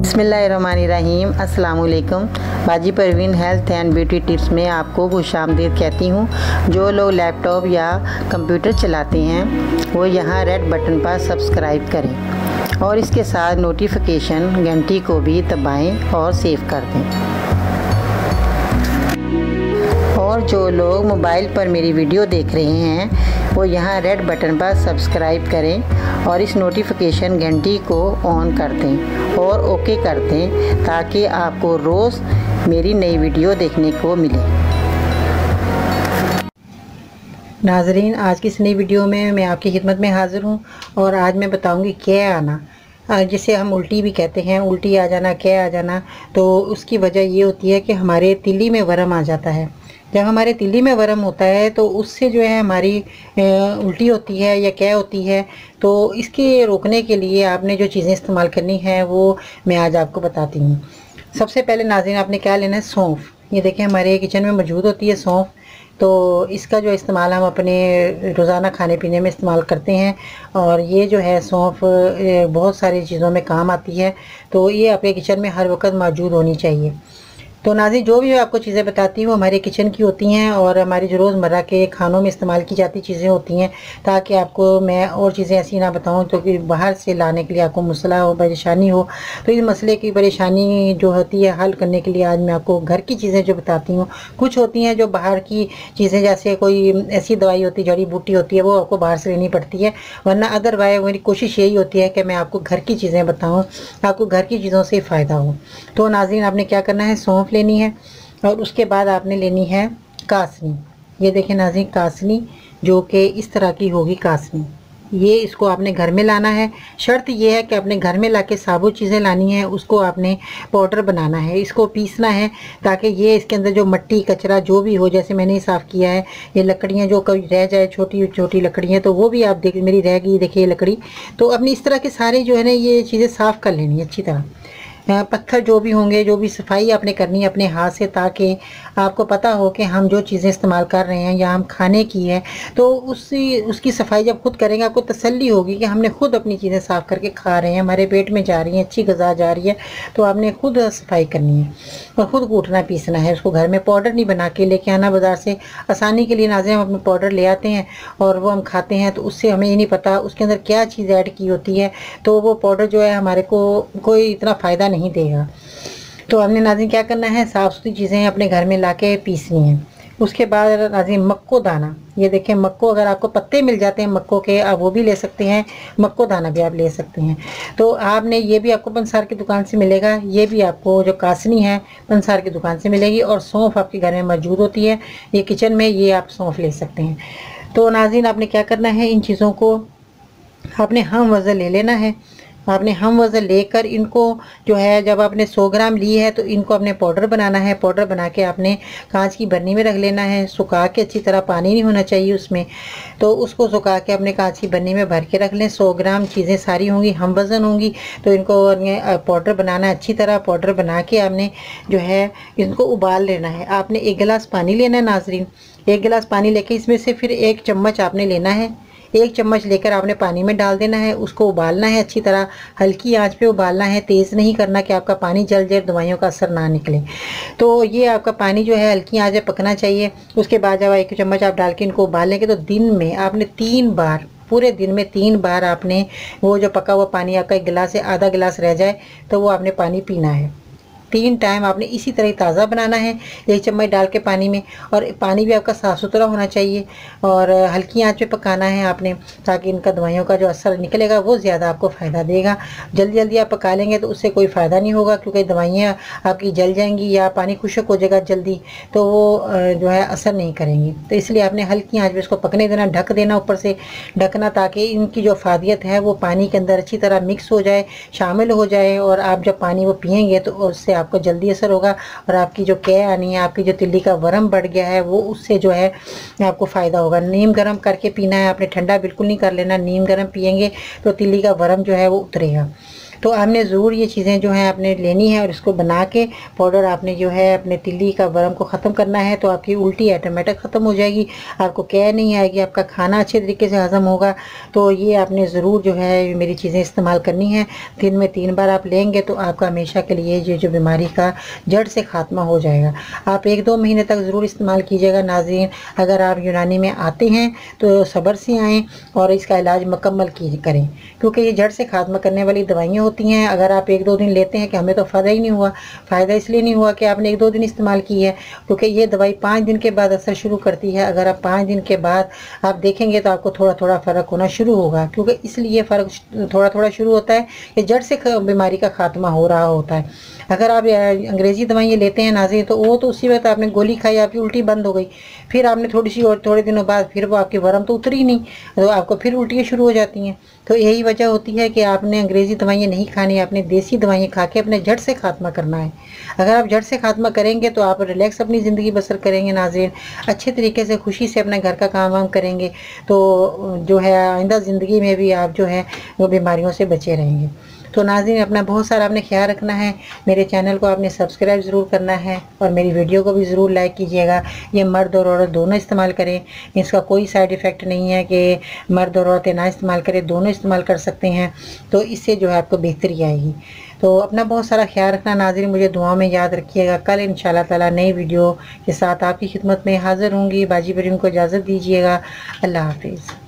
बिस्मिल्लाहिर्रहमानिर्रहीम। अस्सलाम वालेकुम। बाजी Parveen health and beauty tips में आपको खुशामदीद कहती हूँ। जो लोग लैपटॉप या कंप्यूटर चलाते हैं वो यहाँ रेड बटन पर सब्सक्राइब करें और इसके साथ नोटिफिकेशन घंटी को भी दबाएं और सेव कर दें। और जो लोग मोबाइल पर मेरी वीडियो देख रहे हैं वो यहाँ रेड बटन पर सब्सक्राइब करें और इस नोटिफिकेशन घंटी को ऑन कर दें और ओके कर दें ताकि आपको रोज़ मेरी नई वीडियो देखने को मिले। नाजरीन, आज की इस नई वीडियो में मैं आपकी खिदमत में हाज़िर हूँ और आज मैं बताऊँगी क्या आना, जिसे हम उल्टी भी कहते हैं। उल्टी आ जाना, क्या आ जाना, तो उसकी वजह ये होती है कि हमारे तिल्ली में वरम आ जाता है। जब हमारे तिल्ली में वरम होता है तो उससे जो है हमारी उल्टी होती है या क्या होती है। तो इसके रोकने के लिए आपने जो चीज़ें इस्तेमाल करनी है वो मैं आज आपको बताती हूँ। सबसे पहले नाज़रीन, आपने क्या लेना है, सौंफ। ये देखें हमारे किचन में मौजूद होती है सौंफ। तो इसका जो इस्तेमाल हम अपने रोज़ाना खाने पीने में इस्तेमाल करते हैं और ये जो है सौंफ बहुत सारी चीज़ों में काम आती है। तो ये आपके किचन में हर वक्त मौजूद होनी चाहिए। तो नाज़रीन, जो भी मैं आपको चीज़ें बताती हूँ हमारे किचन की होती हैं और हमारी जो रोज़मर्रा के खानों में इस्तेमाल की जाती चीज़ें होती हैं, ताकि आपको मैं और चीज़ें ऐसी ना बताऊँ तो कि बाहर से लाने के लिए आपको मसला हो, परेशानी हो। तो इस मसले की परेशानी जो होती है हल करने के लिए आज मैं आपको घर की चीज़ें जो बताती हूँ। कुछ होती हैं जो बाहर की चीज़ें, जैसे कोई ऐसी दवाई होती है, जड़ी बूटी होती है, वो आपको बाहर से लेनी पड़ती है। वरना अदरवाइज मेरी कोशिश यही होती है कि मैं आपको घर की चीज़ें बताऊँ, आपको घर की चीज़ों से फ़ायदा हो। तो नाज़रीन, आपने क्या करना है, सौंफ लेनी है और उसके बाद आपने लेनी है कासनी। ये देखें नाज़रीन, कासनी जो कि इस तरह की होगी कासनी। ये इसको आपने घर में लाना है। शर्त ये है कि अपने घर में लाके साबुत चीज़ें लानी है, उसको आपने पाउडर बनाना है, इसको पीसना है ताकि ये इसके अंदर जो मट्टी कचरा जो भी हो, जैसे मैंने साफ़ किया है, ये लकड़ियाँ जो कभी रह जाए, छोटी छोटी लकड़ियाँ, तो वो भी आप देख, मेरी रह गई, देखिए लकड़ी। तो अपनी इस तरह के सारे जो है ना ये चीज़ें साफ़ कर लेनी है अच्छी तरह। पत्थर जो भी होंगे, जो भी सफाई आपने करनी है अपने हाथ से, ताकि आपको पता हो कि हम जो चीज़ें इस्तेमाल कर रहे हैं या हम खाने की है, तो उसकी सफाई जब खुद करेंगे आपको तसल्ली होगी कि हमने खुद अपनी चीज़ें साफ़ करके खा रहे हैं, हमारे पेट में जा रही हैं, अच्छी ग़िज़ा जा रही है। तो आपने खुद सफाई करनी है और ख़ुद कूटना पीसना है उसको। घर में पाउडर नहीं बना के लेके आना बाज़ार से। आसानी के लिए नाज़रीन हम अपने पाउडर ले आते हैं और वो हम खाते हैं, तो उससे हमें ये नहीं पता उसके अंदर क्या चीज़ ऐड की होती है। तो वो पाउडर जो है हमारे को कोई इतना फ़ायदा नहीं देगा। तो हमने नाज़रीन क्या करना है, साफ़ सुथरी चीज़ें अपने घर में लाके पीसनी हैं। उसके बाद नाज़रीन मक्को दाना, ये देखें मक्को, अगर आपको पत्ते मिल जाते हैं मक्को के आप वो भी ले सकते हैं, मक्को दाना भी आप ले सकते हैं। तो आपने ये भी आपको पंसार की दुकान से मिलेगा, ये भी आपको जो कासनी है पंसार की दुकान से मिलेगी। और सौंफ आपके घर में मौजूद होती है, ये किचन में ये आप सौंफ ले सकते हैं। तो नाज़रीन, आपने क्या करना है, इन चीज़ों को आपने हम वज़न ले लेना है। आपने हम वज़न लेकर इनको जो है, जब आपने 100 ग्राम ली है तो इनको आपने पाउडर बनाना है। पाउडर बना के आपने कांच की बर्नी में रख लेना है, सुखा के, अच्छी तरह पानी नहीं होना चाहिए उसमें। तो उसको सुखा के अपने कांच की बर्नी में भर के रख लें। 100 ग्राम चीज़ें सारी होंगी, हम वज़न होंगी, तो इनको पाउडर बनाना है। अच्छी तरह पाउडर बना के आपने जो है इनको उबाल लेना है। आपने 1 गिलास पानी लेना है नाज़रीन। 1 गिलास पानी लेके इसमें से फिर 1 चम्मच आपने लेना है। 1 चम्मच लेकर आपने पानी में डाल देना है, उसको उबालना है अच्छी तरह, हल्की आंच पे उबालना है, तेज़ नहीं करना कि आपका पानी जल जाए, दवाइयों का असर ना निकले। तो ये आपका पानी जो है हल्की आंच पे पकना चाहिए। उसके बाद जब 1 चम्मच आप डाल के इनको उबाल लेंगे तो दिन में आपने 3 बार, पूरे दिन में 3 बार आपने वो जो पका हुआ पानी आपका 1 गिलास से आधा गिलास रह जाए तो वो आपने पानी पीना है। 3 टाइम आपने इसी तरह ताज़ा बनाना है 1 चम्मच डाल के पानी में। और पानी भी आपका साफ़ सुथरा होना चाहिए और हल्की आंच पे पकाना है आपने, ताकि इनका दवाइयों का जो असर निकलेगा वो ज़्यादा आपको फ़ायदा देगा। जल्दी जल्दी आप पका लेंगे तो उससे कोई फ़ायदा नहीं होगा, क्योंकि दवाइयाँ आपकी जल जाएंगी या पानी खुश्क हो जाएगा जल्दी, तो वो जो है असर नहीं करेंगी। तो इसलिए आपने हल्की आंच पे इसको पकने देना, ढक देना, ऊपर से ढकना, ताकि इनकी जो अफादियत है वो पानी के अंदर अच्छी तरह मिक्स हो जाए, शामिल हो जाए। और आप जब पानी वो पियेंगे तो उससे आपको जल्दी असर होगा और आपकी जो कै आनी है, आपकी जो तिल्ली का वरम बढ़ गया है, वो उससे जो है आपको फ़ायदा होगा। नीम गर्म करके पीना है आपने, ठंडा बिल्कुल नहीं कर लेना। नीम गर्म पियेंगे तो तिल्ली का वरम जो है वो उतरेगा। तो आपने ज़रूर ये चीज़ें जो हैं आपने लेनी है और इसको बना के पाउडर आपने जो है अपने तिल्ली का वर्म को ख़त्म करना है। तो आपकी उल्टी ऑटोमेटिक ख़त्म हो जाएगी, आपको कह नहीं आएगी, आपका खाना अच्छे तरीके से हज़म होगा। तो ये आपने ज़रूर जो है मेरी चीज़ें इस्तेमाल करनी है। दिन में 3 बार आप लेंगे तो आपका हमेशा के लिए ये जो बीमारी का जड़ से खात्मा हो जाएगा। आप 1-2 महीने तक ज़रूर इस्तेमाल कीजिएगा नाज़रीन। अगर आप यूनानी में आते हैं तो सब्र से आएँ और इसका इलाज मुकम्मल करें, क्योंकि ये जड़ से खात्मा करने वाली दवाइयाँ होती हैं। अगर आप 1-2 दिन लेते हैं कि हमें तो फ़ायदा ही नहीं हुआ, फ़ायदा इसलिए नहीं हुआ कि आपने 1-2 दिन इस्तेमाल की है, क्योंकि ये दवाई 5 दिन के बाद असर शुरू करती है। अगर आप 5 दिन के बाद आप देखेंगे तो आपको थोड़ा थोड़ा फ़र्क होना शुरू होगा, क्योंकि इसलिए फ़र्क थोड़ा थोड़ा शुरू होता है कि जड़ से बीमारी का खात्मा हो रहा होता है। अगर आप अंग्रेज़ी दवाइयाँ लेते हैं नाज़रीन, तो वो तो उसी वक्त आपने गोली खाई, आपकी उल्टी बंद हो गई, फिर आपने थोड़ी सी और थोड़े दिनों बाद फिर वो आपकी वर्म तो उतरी नहीं, तो आपको फिर उल्टियाँ शुरू हो जाती हैं। तो यही वजह होती है कि आपने अंग्रेज़ी दवाइयाँ नहीं खानी, आपने देसी दवाइयाँ खा के अपने जड़ से खात्मा करना है। अगर आप जड़ से खात्मा करेंगे तो आप रिलैक्स अपनी ज़िंदगी बसर करेंगे नाज़रीन, अच्छे तरीके से खुशी से अपने घर का काम वाम करेंगे, तो जो है आइंदा ज़िंदगी में भी आप जो है वो बीमारियों से बचे रहेंगे। तो नाज़रीन अपना बहुत सारा आपने ख्याल रखना है, मेरे चैनल को आपने सब्सक्राइब ज़रूर करना है और मेरी वीडियो को भी ज़रूर लाइक कीजिएगा। ये मर्द और औरत दोनों इस्तेमाल करें, इसका कोई साइड इफ़ेक्ट नहीं है कि मर्द और औरतें ना इस्तेमाल करें, दोनों इस्तेमाल कर सकते हैं। तो इससे जो है आपको बेहतरी आएगी। तो अपना बहुत सारा ख्याल रखना नाज़रीन, मुझे दुआ में याद रखिएगा। कल इंशाल्लाह ताला नई वीडियो के साथ आपकी खिदमत में हाज़िर होंगी। बाजी बरीम को इजाज़त दीजिएगा। अल्लाह हाफिज़।